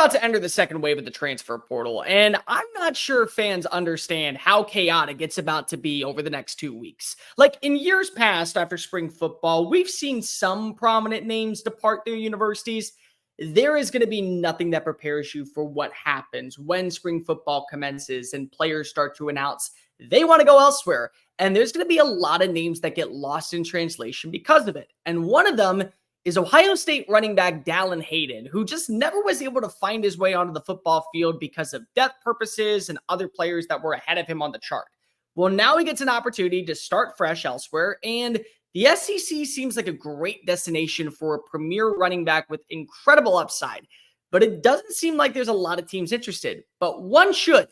about to enter the second wave of the transfer portal, and I'm not sure fans understand how chaotic it's about to be over the next 2 weeks. Like in years past, after spring football, we've seen some prominent names depart their universities. There is going to be nothing that prepares you for what happens when spring football commences and players start to announce they want to go elsewhere. And there's going to be a lot of names that get lost in translation because of it. And one of them is Ohio State running back Dallan Hayden, who just never was able to find his way onto the football field because of depth purposes and other players that were ahead of him on the chart. Well, now he gets an opportunity to start fresh elsewhere, and the SEC seems like a great destination for a premier running back with incredible upside. But it doesn't seem like there's a lot of teams interested, but one should.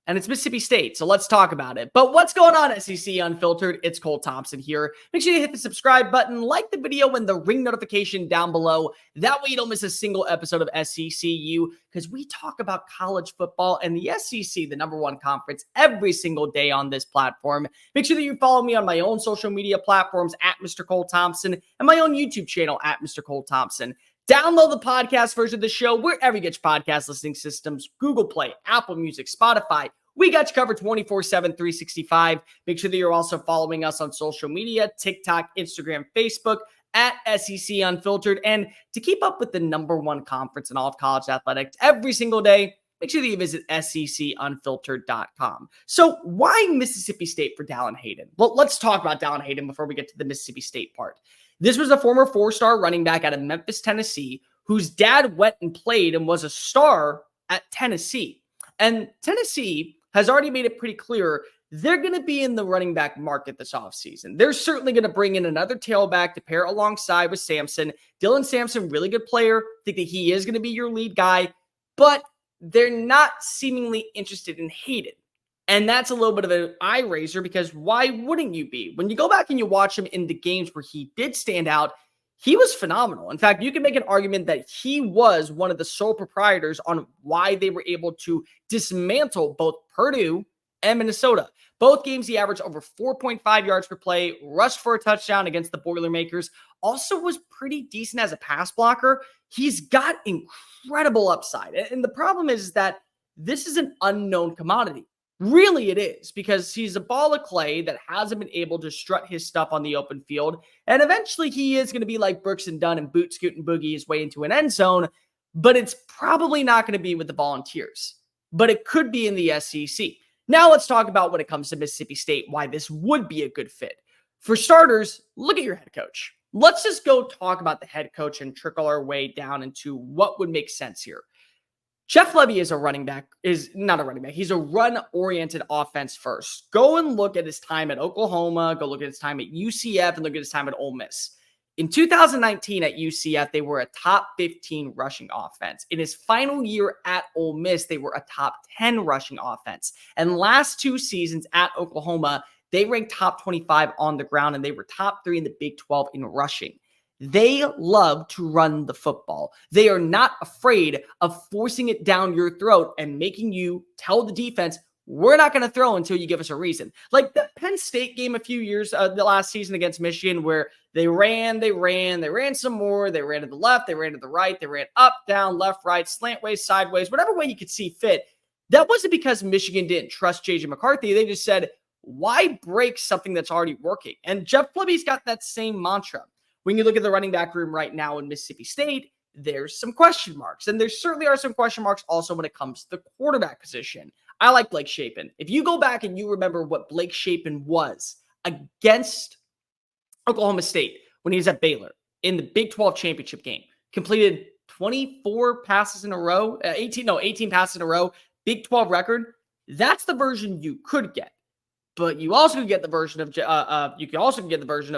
And it's Mississippi State, so let's talk about it. But what's going on, SEC Unfiltered? It's Cole Thompson here. Make sure you hit the subscribe button, like the video, and the ring notification down below. That way you don't miss a single episode of SECU, because we talk about college football and the SEC, the #1 conference, every single day on this platform. Make sure that you follow me on my own social media platforms at Mr. Cole Thompson and my own YouTube channel at Mr. Cole Thompson. Download the podcast version of the show wherever you get your podcast listening systems, Google Play, Apple Music, Spotify. We got you covered 24/7, 365. Make sure that you're also following us on social media, TikTok, Instagram, Facebook, at SEC Unfiltered. And to keep up with the #1 conference in all of college athletics every single day, make sure that you visit secunfiltered.com. So why Mississippi State for Dallan Hayden? Well, let's talk about Dallan Hayden before we get to the Mississippi State part. This was a former 4-star running back out of Memphis, Tennessee, whose dad went and played and was a star at Tennessee. And Tennessee has already made it pretty clear they're going to be in the running back market this offseason. They're certainly going to bring in another tailback to pair alongside with Sampson. Dylan Sampson, really good player. I think that he is going to be your lead guy, but they're not seemingly interested in Hayden. And that's a little bit of an eye raiser, because why wouldn't you be? When you go back and you watch him in the games where he did stand out, he was phenomenal. In fact, you can make an argument that he was one of the sole proprietors on why they were able to dismantle both Purdue and Minnesota. Both games, he averaged over 4.5 yards per play, rushed for a touchdown against the Boilermakers, also was pretty decent as a pass blocker. He's got incredible upside. And the problem is that this is an unknown commodity. Really, it is, because he's a ball of clay that hasn't been able to strut his stuff on the open field. And eventually he is going to be like Brooks and Dunn and boot, scoot, and boogie his way into an end zone. But it's probably not going to be with the Volunteers. But it could be in the SEC. Now let's talk about when it comes to Mississippi State, why this would be a good fit. For starters, look at your head coach. Let's just go talk about the head coach and trickle our way down into what would make sense here. Jeff Lebby is not a running back. He's a run-oriented offense first. Go and look at his time at Oklahoma. Go look at his time at UCF and look at his time at Ole Miss. In 2019 at UCF, they were a top 15 rushing offense. In his final year at Ole Miss, they were a top 10 rushing offense. And last 2 seasons at Oklahoma, they ranked top 25 on the ground, and they were top 3 in the Big 12 in rushing. They love to run the football. They are not afraid of forcing it down your throat and making you tell the defense, we're not going to throw until you give us a reason. Like the Penn State game a few years, the last season against Michigan, where they ran some more. They ran to the left, they ran to the right, they ran up, down, left, right, slantways, sideways, whatever way you could see fit. That wasn't because Michigan didn't trust J.J. McCarthy. They just said, why break something that's already working? And Jeff Lebby's got that same mantra. When you look at the running back room right now in Mississippi State, there's some question marks. And there certainly are some question marks also when it comes to the quarterback position. I like Blake Shapen. If you go back and you remember what Blake Shapen was against Oklahoma State when he was at Baylor in the Big 12 championship game, completed 24 passes in a row, 18 passes in a row, Big 12 record. That's the version you could get. But you also can get the version of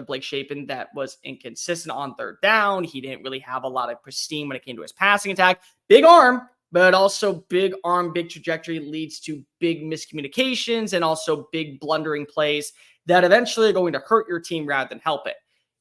Blake Shapen that was inconsistent on third down. He didn't really have a lot of pristine when it came to his passing attack. Big arm, but also big arm, big trajectory leads to big miscommunications and also big blundering plays that eventually are going to hurt your team rather than help it.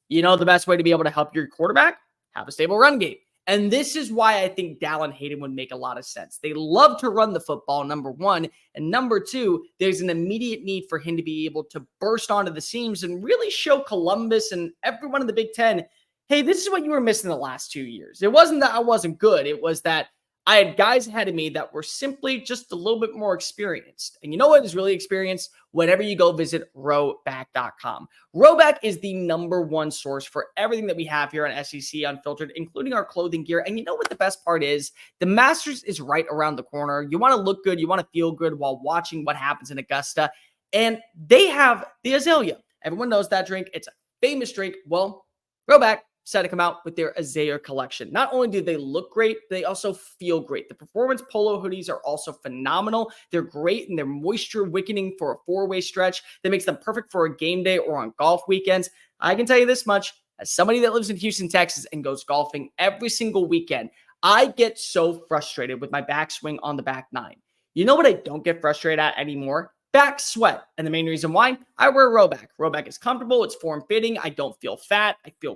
You know, the best way to be able to help your quarterback? Have a stable run game. And this is why I think Dallan Hayden would make a lot of sense. They love to run the football, number one. And number two, there's an immediate need for him to be able to burst onto the seams and really show Columbus and everyone in the Big Ten, hey, this is what you were missing the last 2 years. It wasn't that I wasn't good. It was that I had guys ahead of me that were simply just a little bit more experienced. And you know what is really experienced? Whenever you go visit RHOBACK.com. RoBack is the #1 source for everything that we have here on SEC Unfiltered, including our clothing gear. And you know what the best part is? The Masters is right around the corner. You want to look good. You want to feel good while watching what happens in Augusta. And they have the Azalea. Everyone knows that drink. It's a famous drink. Well, RoBack decided to come out with their Azalea collection. Not only do they look great, they also feel great. The performance polo hoodies are also phenomenal. They're great and they're moisture wickening for a 4-way stretch that makes them perfect for a game day or on golf weekends. I can tell you this much, as somebody that lives in Houston, Texas and goes golfing every single weekend, I get so frustrated with my backswing on the back nine. You know what I don't get frustrated at anymore? Back sweat. And the main reason why, I wear RoBack. RoBack is comfortable. It's form-fitting. I don't feel fat. I feel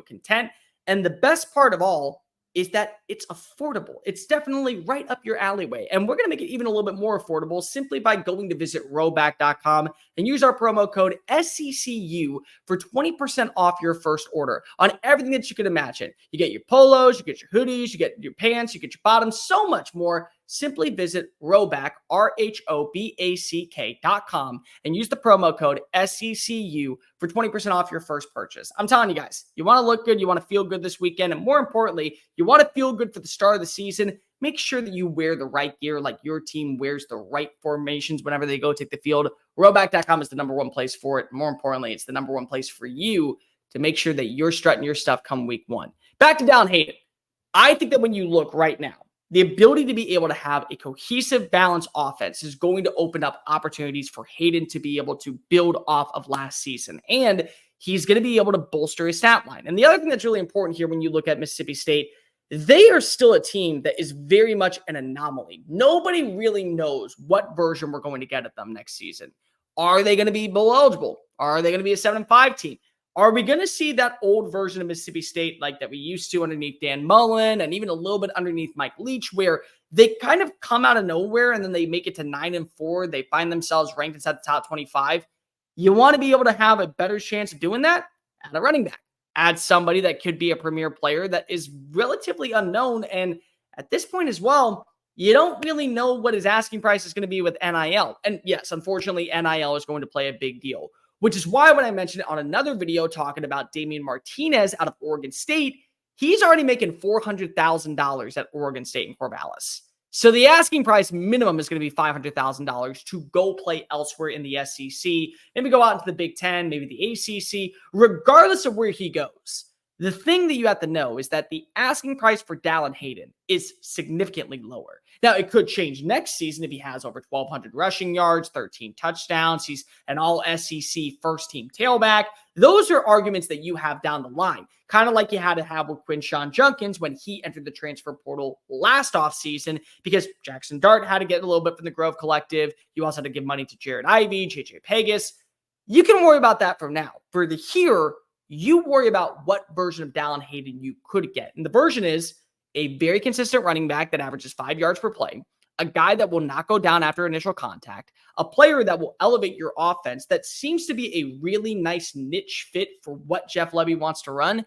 content. And the best part of all is that it's affordable. It's definitely right up your alleyway. And we're going to make it even a little bit more affordable simply by going to visit RHOBACK.com and use our promo code SECU for 20% off your first order on everything that you can imagine. You get your polos, you get your hoodies, you get your pants, you get your bottoms, so much more. Simply visit RHOBACK, RHOBACK.com, and use the promo code SECU for 20% off your first purchase. I'm telling you guys, you want to look good, you want to feel good this weekend, and more importantly, you want to feel good for the start of the season. Make sure that you wear the right gear, like your team wears the right formations whenever they go take the field. RHOBACK.com is the #1 place for it. More importantly, it's the #1 place for you to make sure that you're strutting your stuff come week 1. Back to Dallan Hayden. I think that when you look right now, the ability to be able to have a cohesive, balanced offense is going to open up opportunities for Hayden to be able to build off of last season. And he's going to be able to bolster his stat line. And the other thing that's really important here when you look at Mississippi State, they are still a team that is very much an anomaly. Nobody really knows what version we're going to get at them next season. Are they going to be bowl eligible? Are they going to be a 7-5 team? Are we going to see that old version of Mississippi State like that we used to underneath Dan Mullen and even a little bit underneath Mike Leach, where they kind of come out of nowhere and then they make it to 9-4. They find themselves ranked inside the top 25. You want to be able to have a better chance of doing that? Add a running back. Add somebody that could be a premier player that is relatively unknown. And at this point as well, you don't really know what his asking price is going to be with NIL. And yes, unfortunately, NIL is going to play a big deal. Which is why when I mentioned it on another video talking about Damian Martinez out of Oregon State, he's already making $400,000 at Oregon State in Corvallis. So the asking price minimum is going to be $500,000 to go play elsewhere in the SEC. Maybe go out into the Big Ten, maybe the ACC, regardless of where he goes. The thing that you have to know is that the asking price for Dallan Hayden is significantly lower. Now, it could change next season if he has over 1,200 rushing yards, 13 touchdowns. He's an all-SEC first-team tailback. Those are arguments that you have down the line, kind of like you had to have with Quinshawn Junkins when he entered the transfer portal last offseason because Jackson Dart had to get a little bit from the Grove Collective. You also had to give money to Jared Ivey, JJ Pegas. You can worry about that from now. For the here, you worry about what version of Dallan Hayden you could get. And the version is a very consistent running back that averages 5 yards per play, a guy that will not go down after initial contact, a player that will elevate your offense that seems to be a really nice niche fit for what Jeff Lebby wants to run,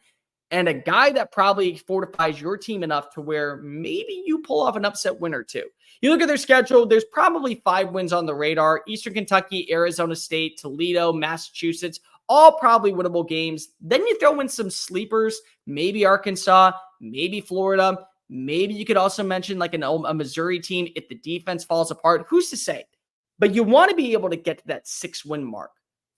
and a guy that probably fortifies your team enough to where maybe you pull off an upset win or two. You look at their schedule, there's probably 5 wins on the radar: Eastern Kentucky, Arizona State, Toledo, Massachusetts, all probably winnable games. Then you throw in some sleepers, maybe Arkansas, maybe Florida. Maybe you could also mention like a Missouri team if the defense falls apart. Who's to say? But you want to be able to get to that 6-win mark.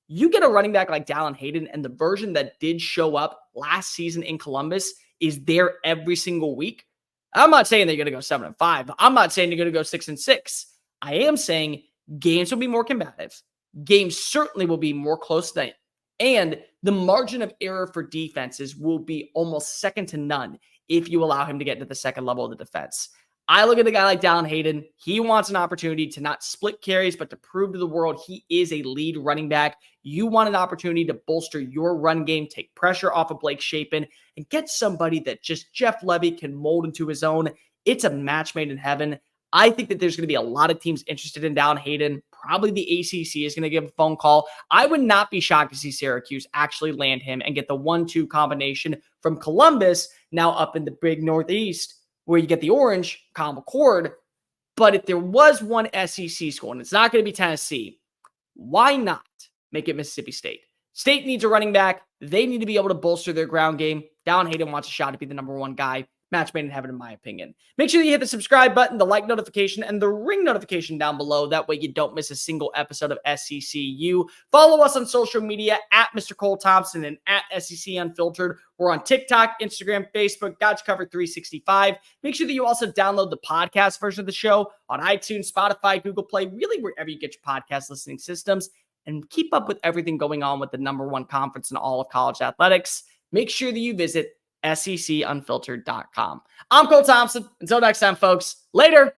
You get a running back like Dallan Hayden, and the version that did show up last season in Columbus is there every single week. I'm not saying they're going to go 7-5. I'm not saying they're going to go 6-6. I am saying games will be more combative. Games certainly will be more close than. And the margin of error for defenses will be almost second to none if you allow him to get to the second level of the defense. I look at a guy like Dallan Hayden. He wants an opportunity to not split carries, but to prove to the world he is a lead running back. You want an opportunity to bolster your run game, take pressure off of Blake Shapen, and get somebody that just Jeff Lebby can mold into his own. It's a match made in heaven. I think that there's going to be a lot of teams interested in Dallan Hayden. Probably the ACC is going to give a phone call. I would not be shocked to see Syracuse actually land him and get the 1-2 combination from Columbus now up in the big Northeast. where you get the orange, Common Cord. But if there was one SEC school, and it's not going to be Tennessee, why not make it Mississippi State? State needs a running back. They need to be able to bolster their ground game. Dallan Hayden wants a shot to be the number one guy. Match made in heaven, in my opinion. Make sure that you hit the subscribe button, the like notification, and the ring notification down below. That way you don't miss a single episode of SECU. Follow us on social media at Mr. Cole Thompson and at SEC Unfiltered. We're on TikTok, Instagram, Facebook, Got You Covered 365. Make sure that you also download the podcast version of the show on iTunes, Spotify, Google Play, really wherever you get your podcast listening systems. And keep up with everything going on with the number one conference in all of college athletics. Make sure that you visit SECunfiltered.com. I'm Cole Thompson. Until next time, folks. Later.